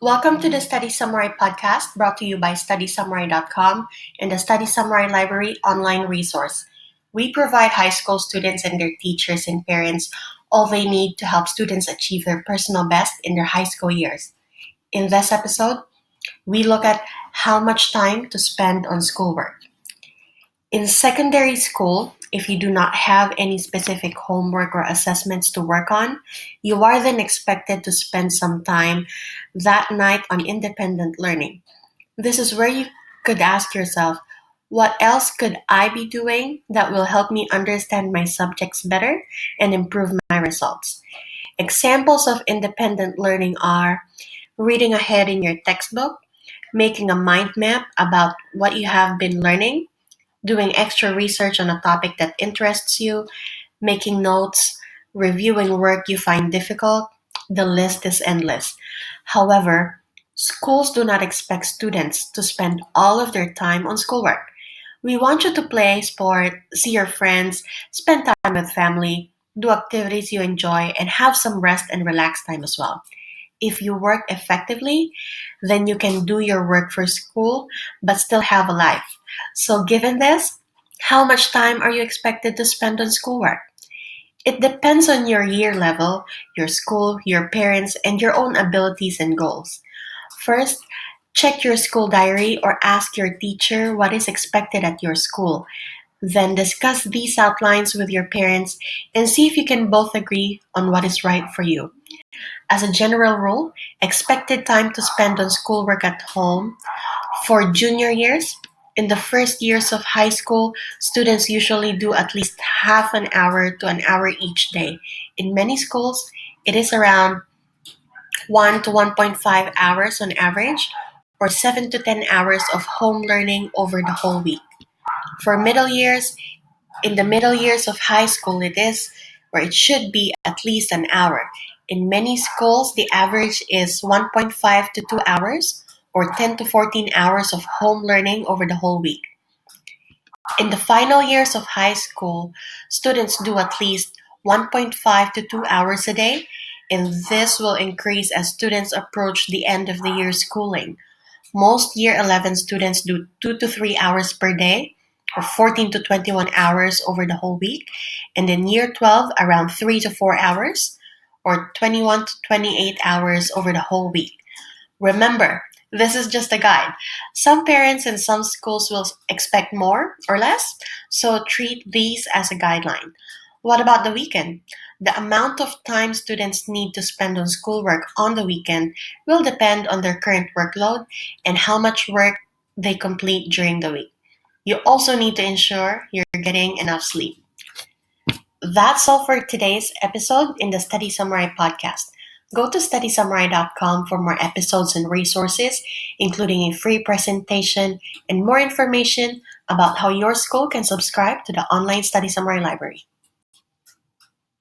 Welcome to the Study Summary podcast brought to you by StudySummary.com and the Study Summary Library online resource. We provide high school students and their teachers and parents all they need to help students achieve their personal best in their high school years. In this episode, we look at how much time to spend on schoolwork. In secondary school, if you do not have any specific homework or assessments to work on, you are then expected to spend some time that night on independent learning. This is where you could ask yourself, what else could I be doing that will help me understand my subjects better and improve my results? Examples of independent learning are reading ahead in your textbook, making a mind map about what you have been learning, doing extra research on a topic that interests you, making notes, reviewing work you find difficult. The list is endless. However, schools do not expect students to spend all of their time on schoolwork. We want you to play sport, see your friends, spend time with family, do activities you enjoy, and have some rest and relax time as well. If you work effectively, then you can do your work for school but still have a life. So, given this, how much time are you expected to spend on schoolwork? It depends on your year level, your school, your parents, and your own abilities and goals. First, check your school diary or ask your teacher what is expected at your school. Then discuss these outlines with your parents and see if you can both agree on what is right for you. As a general rule, expected time to spend on schoolwork at home for junior years. In the first years of high school, students usually do at least half an hour to an hour each day. In many schools, it is around 1 to 1.5 hours on average, or 7 to 10 hours of home learning over the whole week. For middle years, in the middle years of high school, it is where it should be at least an hour. In many schools, the average is 1.5 to 2 hours or 10 to 14 hours of home learning over the whole week. In the final years of high school, students do at least 1.5 to 2 hours a day, and this will increase as students approach the end of the year schooling. Most year 11 students do 2 to 3 hours per day, or 14 to 21 hours over the whole week, and in year 12, around 3 to 4 hours, or 21 to 28 hours over the whole week. Remember, this is just a guide. Some parents and some schools will expect more or less, so treat these as a guideline. What about the weekend? The amount of time students need to spend on schoolwork on the weekend will depend on their current workload and how much work they complete during the week. You also need to ensure you're getting enough sleep. That's all for today's episode in the Study Summary podcast. Go to StudySummary.com for more episodes and resources, including a free presentation and more information about how your school can subscribe to the online Study Summary Library.